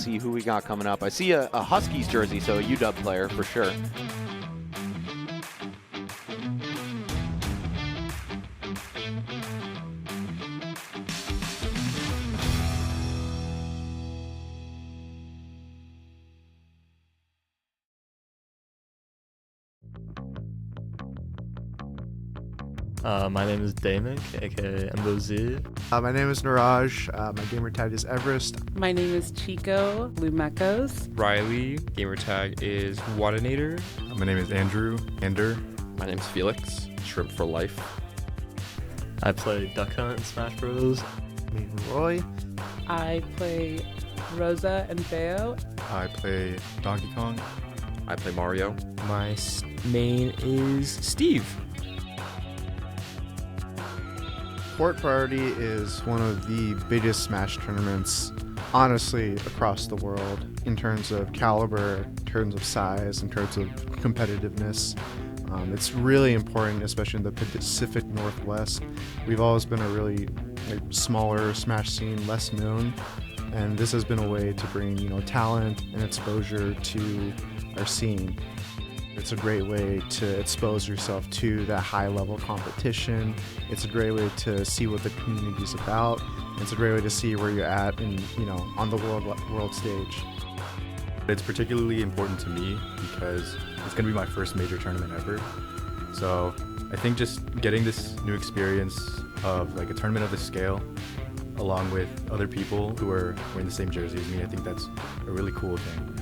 see who we got coming up. I see a Huskies jersey, so a UW player for sure. My name is Damick, aka MOZ. My name is Niraj. My gamer tag is Everest. My name is Chico, Lumeckos. Riley, gamer tag is Wadinator. My name is Andrew, Ender. My name's Felix, Shrimp for Life. I play Duck Hunt in Smash Bros. Me, Roy. I play Rosa and Bayo. I play Donkey Kong. I play Mario. My main is Steve. Port Priority is one of the biggest Smash tournaments, honestly, across the world, in terms of caliber, in terms of size, in terms of competitiveness. It's really important, especially in the Pacific Northwest. We've always been a really smaller Smash scene, less known, and this has been a way to bring talent and exposure to our scene. It's a great way to expose yourself to that high-level competition. It's a great way to see what the community is about. It's a great way to see where you're at on the world stage. It's particularly important to me because it's going to be my first major tournament ever. So I think just getting this new experience of a tournament of this scale, along with other people who are wearing the same jersey as me, I think that's a really cool thing.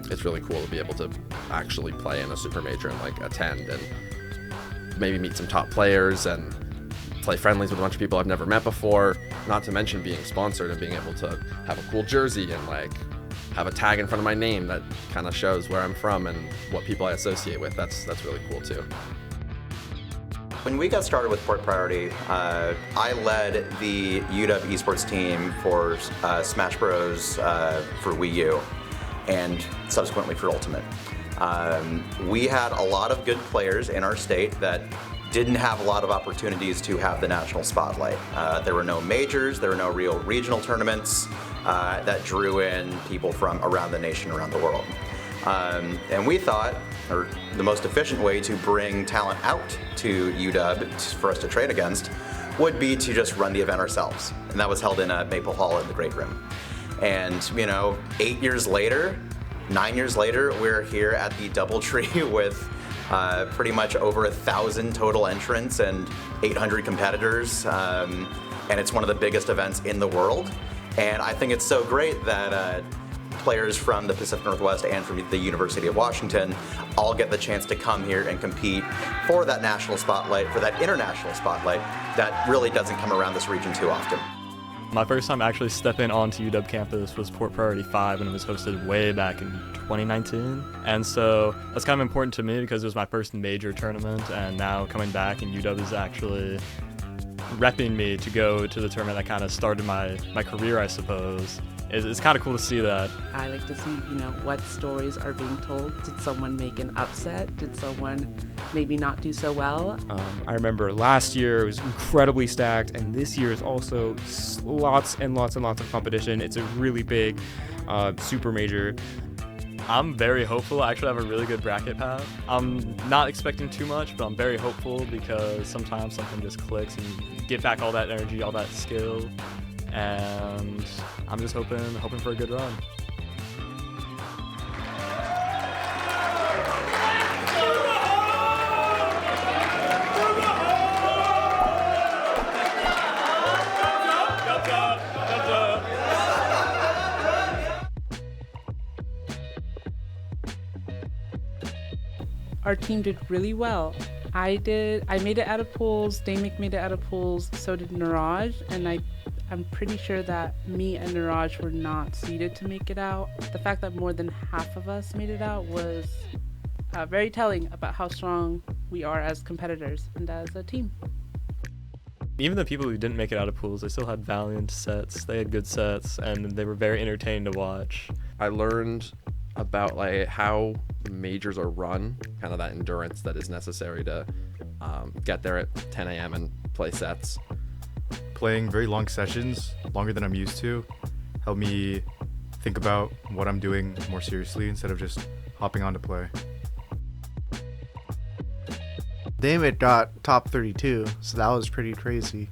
It's really cool to be able to actually play in a super major and attend and maybe meet some top players and play friendlies with a bunch of people I've never met before, not to mention being sponsored and being able to have a cool jersey and have a tag in front of my name that kind of shows where I'm from and what people I associate with. That's really cool too. When we got started with Port Priority, I led the UW Esports team for Smash Bros. For Wii U and subsequently for Ultimate. We had a lot of good players in our state that didn't have a lot of opportunities to have the national spotlight. There were no majors, there were no real regional tournaments that drew in people from around the nation, around the world. And we thought, or the most efficient way to bring talent out to UW for us to train against would be to just run the event ourselves. And that was held in Maple Hall in the Great Room. And 9 years later, we're here at the DoubleTree with pretty much over 1,000 total entrants and 800 competitors. And it's one of the biggest events in the world. And I think it's so great that players from the Pacific Northwest and from the University of Washington all get the chance to come here and compete for that national spotlight, for that international spotlight that really doesn't come around this region too often. My first time actually stepping onto UW campus was Port Priority 5 when it was hosted way back in 2019. And so that's kind of important to me because it was my first major tournament, and now coming back and UW is actually repping me to go to the tournament that kind of started my career, I suppose. It's kind of cool to see that. I like to see, what stories are being told. Did someone make an upset? Did someone maybe not do so well? I remember last year it was incredibly stacked, and this year is also lots and lots and lots of competition. It's a really big super major. I'm very hopeful. I actually have a really good bracket path. I'm not expecting too much, but I'm very hopeful because sometimes something just clicks and you get back all that energy, all that skill. And I'm just hoping for a good run. Our team did really well. I made it out of pools, Damick made it out of pools, so did Niraj, and I'm pretty sure that me and Niraj were not seeded to make it out. The fact that more than half of us made it out was very telling about how strong we are as competitors and as a team. Even the people who didn't make it out of pools, they still had valiant sets. They had good sets, and they were very entertaining to watch. I learned about how majors are run, kind of that endurance that is necessary to get there at 10 a.m. and play sets. Playing very long sessions, longer than I'm used to, helped me think about what I'm doing more seriously instead of just hopping on to play. Dammit got top 32, so that was pretty crazy.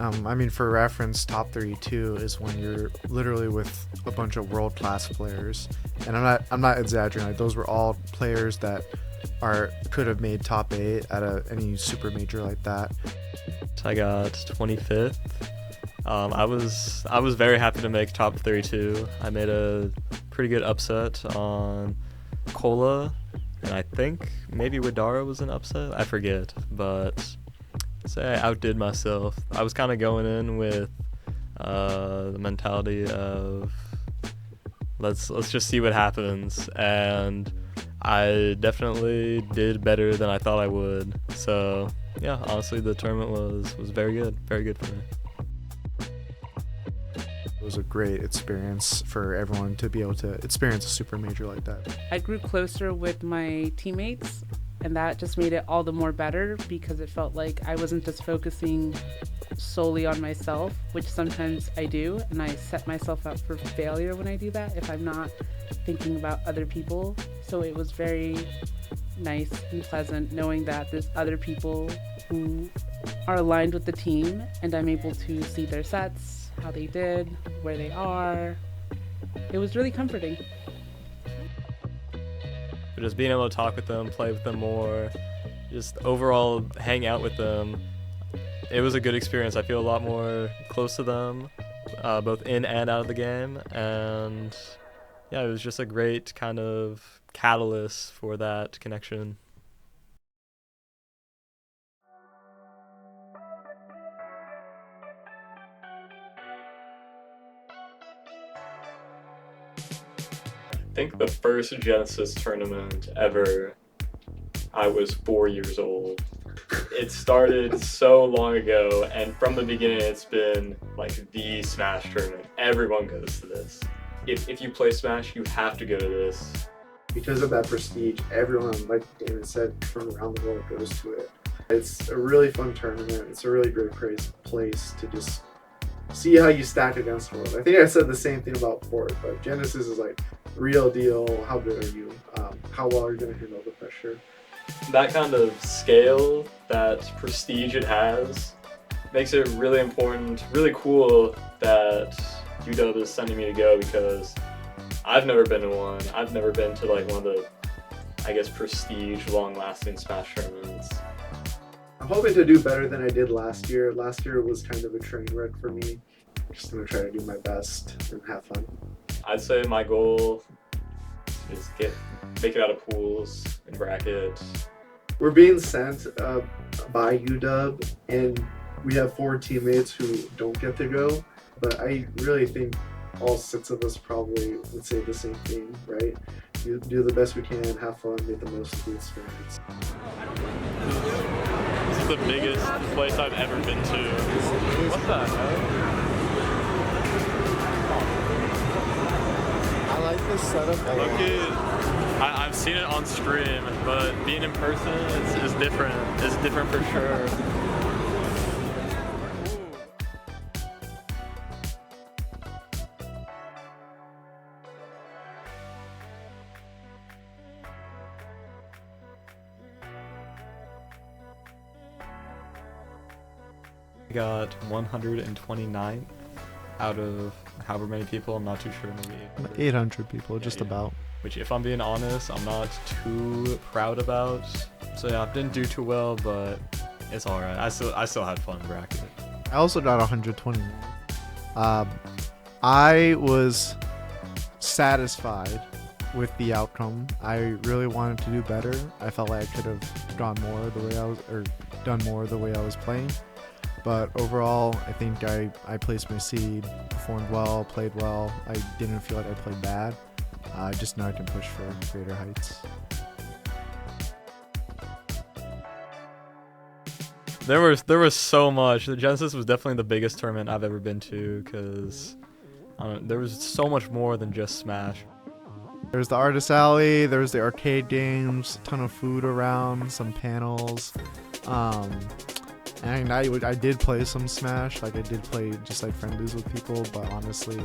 I mean, for reference, top 32 is when you're literally with a bunch of world-class players, and I'm not exaggerating. Like, those were all players that could have made top 8 at any super major like that. I got 25th. I was very happy to make top 32. I made a pretty good upset on Cola, and I think maybe Wadara was an upset. I forget, but say I outdid myself. I was kind of going in with the mentality of let's just see what happens, and I definitely did better than I thought I would. So yeah, honestly, the tournament was very good for me. It was a great experience for everyone to be able to experience a super major like that. I grew closer with my teammates, and that just made it all the more better because it felt like I wasn't just focusing solely on myself, which sometimes I do, and I set myself up for failure when I do that if I'm not thinking about other people. So it was very nice and pleasant knowing that there's other people who are aligned with the team, and I'm able to see their sets, how they did, where they are. It was really comforting. But just being able to talk with them, play with them more, just overall hang out with them, it was a good experience. I feel a lot more close to them, both in and out of the game, and yeah, it was just a great kind of catalyst for that connection. I think the first Genesis tournament ever, I was 4 years old. It started so long ago, and from the beginning it's been like the Smash tournament. Everyone goes to this. If you play Smash, you have to go to this. Because of that prestige, everyone, like David said, from around the world goes to it. It's a really fun tournament. It's a really great place to just see how you stack against the world. I think I said the same thing about Port, but Genesis is like real deal. How good are you? How well are you going to handle the pressure? That kind of scale, that prestige it has, makes it really important, really cool that UW is sending me to go, because I've never been to one. I've never been to like one of the, I guess, prestige, long-lasting Smash tournaments. I'm hoping to do better than I did last year. Last year was kind of a train wreck for me. I'm just going to try to do my best and have fun. I'd say my goal is make it out of pools and bracket. We're being sent by UW, and we have 4 teammates who don't get to go, but I really think all 6 of us probably would say the same thing, right? Do the best we can, have fun, make the most of the experience. This is the biggest place I've ever been to. What the heck? I like this setup. Look at, I've seen it on stream, but being in person is different. It's different for sure. I got 129 out of however many people, I'm not too sure, maybe 800 people, just about. Which, if I'm being honest, I'm not too proud about. So yeah, I didn't do too well, but it's alright. I still had fun in bracket. I also got 120. I was satisfied with the outcome. I really wanted to do better. I felt like I could have gone more the way I was, or done more the way I was playing. But overall, I think I placed my seed, performed well, played well. I didn't feel like I played bad. I just know I can push for greater heights. There was so much. The Genesis was definitely the biggest tournament I've ever been to, because there was so much more than just Smash. There's the artist alley, there's the arcade games, a ton of food around, some panels. And I did play some Smash, like I did play just like friendlies with people, but honestly,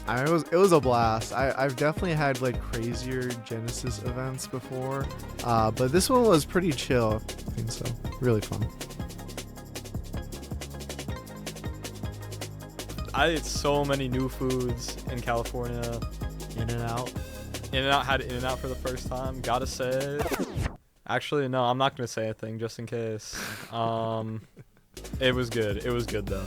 it was a blast. I've definitely had like crazier Genesis events before, but this one was pretty chill. I think so. Really fun. I ate so many new foods in California. In-N-Out. In-N-Out, had In-N-Out for the first time. Gotta say. Actually, no, I'm not gonna say a thing just in case. It was good. It was good though.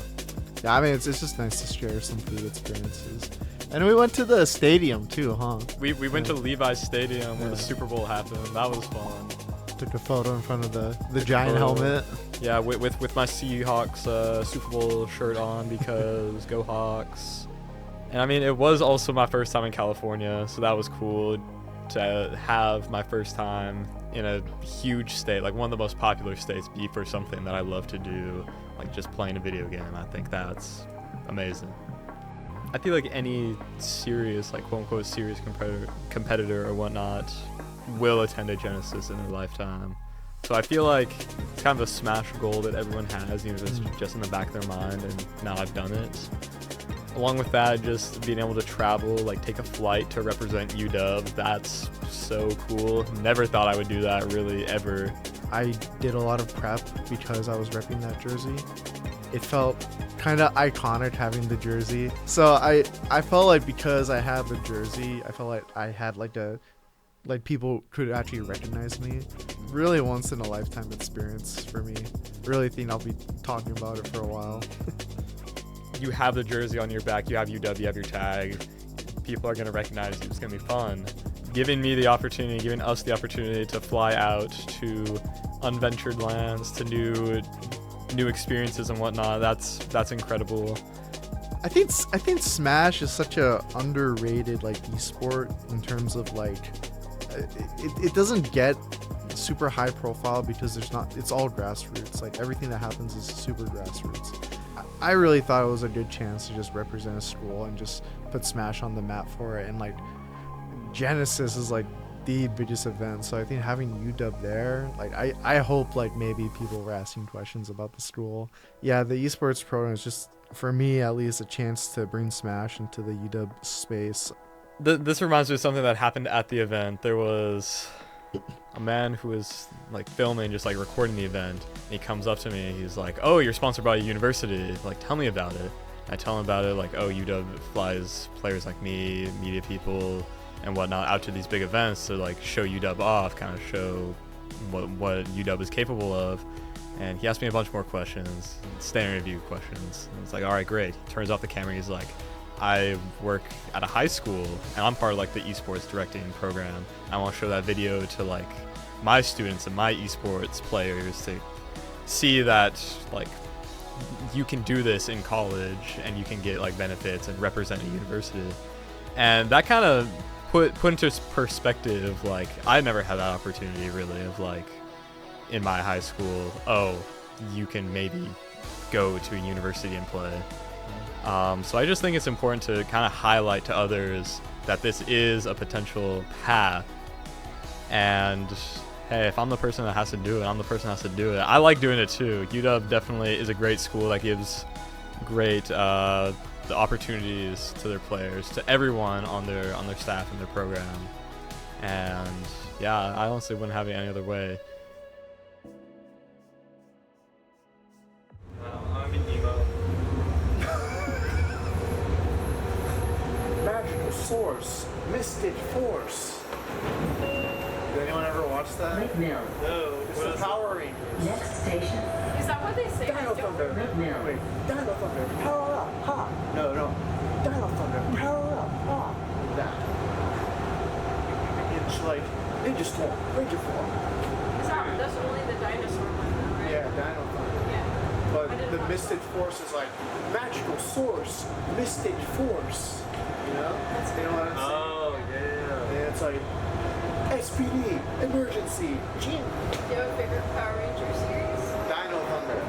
Yeah, I mean it's just nice to share some food experiences. And we went to the stadium too, huh? We went to Levi's Stadium where the Super Bowl happened. That was fun. Took a photo in front of the giant helmet. Yeah, with my Seahawks Super Bowl shirt on because go Hawks. And I mean, it was also my first time in California, so that was cool to have my first time in a huge state, like one of the most popular states, be for something that I love to do, like just playing a video game. I think that's amazing. I feel like any serious, like quote unquote serious competitor or whatnot will attend a Genesis in their lifetime. So I feel like it's kind of a Smash goal that everyone has, even if it's just in the back of their mind, and now I've done it. Along with that, just being able to travel, like take a flight to represent UW, that's so cool. Never thought I would do that really ever. I did a lot of prep because I was repping that jersey. It felt kind of iconic having the jersey. So I felt like because I had the jersey, I felt like I had like people could actually recognize me. Really once in a lifetime experience for me. Really think I'll be talking about it for a while. You have the jersey on your back, you have UW, you have your tag, people are going to recognize you, it's going to be fun. Giving us the opportunity to fly out to unventured lands, to new experiences and whatnot, that's incredible. I think Smash is such a underrated like esport in terms of like it doesn't get super high profile because it's all grassroots. Like everything that happens is super grassroots. I really thought it was a good chance to just represent a school and just put Smash on the map for it. And like Genesis is like the biggest event, so I think having UW there, like I hope like maybe people were asking questions about the school. Yeah, the esports program is just, for me at least, a chance to bring Smash into the UW space. This reminds me of something that happened at the event. There was a man who was like filming, just like recording the event. He comes up to me, he's like, "Oh, you're sponsored by a university, like tell me about it." I tell him about it, like, "Oh, UW flies players like me, media people and whatnot out to these big events to like show UW off, kind of show what UW is capable of." And he asked me a bunch more questions, standard review questions. And it's like, all right, great. He turns off the camera, he's like, "I work at a high school and I'm part of like the esports directing program. I want to show that video to like my students and my esports players to see that like you can do this in college and you can get like benefits and represent a university." And that kind of put into perspective, like I never had that opportunity really of like in my high school, oh, you can maybe go to a university and play. So I just think it's important to kind of highlight to others that this is a potential path. And hey, if I'm the person that has to do it, I'm the person that has to do it. I like doing it too. UW definitely is a great school that gives great the opportunities to their players, to everyone on their staff and their program. And yeah, I honestly wouldn't have it any other way. I'm in emo. Magical Source, Mystic Force. Did anyone ever watch that? Lake Mill. No. It's the Power Rangers. Next station. Is that what they say? Dino Thunder. Lake Mill. Wait, Dino Thunder, power up, ha. No. Dino Thunder, power up, ha. That. It's like Ninja Storm, Ranger Form. That's only the dinosaur one, right? Yeah, Dino Thunder. Yeah. But the Mystic Force is like Magical Source, Mystic Force. You know? You know what I'm saying? Oh, yeah. And it's like SPD, Emergency, Jim. Do you have a favorite Power Ranger series? Dino Thunder.